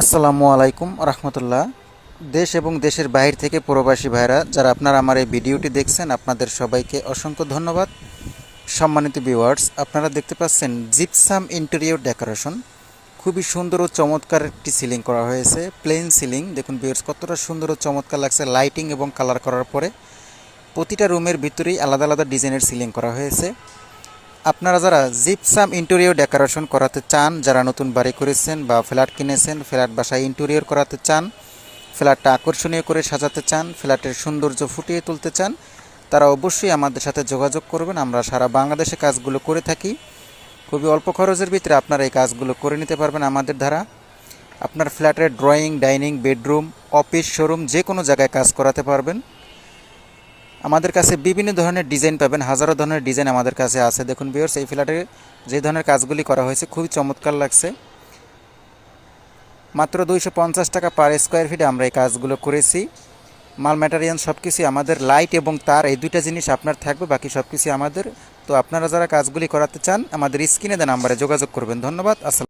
আসসালামু আলাইকুম রহমতুল্লাহ। দেশ এবং দেশের বাহির থেকে প্রবাসী ভাইরা যারা আপনারা আমার এই ভিডিওটি দেখছেন, আপনাদের সবাইকে অসংখ্য ধন্যবাদ। সম্মানিত ভিউয়ার্স, আপনারা দেখতে পাচ্ছেন জিপসাম ইন্টেরিয়র ডেকোরেশন। খুবই সুন্দর ও চমৎকার একটি সিলিং করা হয়েছে, প্লেন সিলিং। দেখুন ভিউয়ার্স, কতটা সুন্দর ও চমৎকার লাগছে লাইটিং এবং কালার করার পরে। প্রতিটা রুমের ভিতরেই আলাদা আলাদা ডিজাইনের সিলিং করা হয়েছে। আপনারা যারা জিপসাম ইন্টেরিয়র ডেকোরেশন করাতে চান, যারা নতুন বাড়ি করেছেন বা ফ্ল্যাট কিনেছেন, ফ্ল্যাট বাসায় ইন্টেরিয়র করাতে চান, ফ্ল্যাটটা আকর্ষণীয় করে সাজাতে চান, ফ্ল্যাটের সৌন্দর্য ফুটিয়ে তুলতে চান, তারা অবশ্যই আমাদের সাথে যোগাযোগ করবেন। আমরা সারা বাংলাদেশে কাজগুলো করে থাকি। খুবই অল্প খরচের ভিতরে আপনারা এই কাজগুলো করে নিতে পারবেন আমাদের দ্বারা। আপনার ফ্ল্যাটের drawing, dining, bedroom, office, showroom যে কোনো জায়গায় কাজ করাতে পারবেন। আমাদের কাছে বিভিন্ন ধরনের ডিজাইন পাবেন, হাজারো ধরনের ডিজাইন আমাদের কাছে আছে। দেখুন ভিউয়ার্স, এই ফ্ল্যাটে যে ধরনের কাজগুলি করা হয়েছে খুবই চমৎকার লাগছে। মাত্র 250 টাকা পার স্কোয়ার ফিটে আমরা এই কাজগুলো করেছি। মাল ম্যাটেরিয়াল সব কিছু আমাদের, লাইট এবং তার, এই দুইটা জিনিস আপনার থাকবে, বাকি সব কিছু আমাদের। তো আপনারা যারা কাজগুলি করাতে চান আমাদের স্ক্রিনে দেওয়া নাম্বারে যোগাযোগ করবেন। ধন্যবাদ। আসসালাম।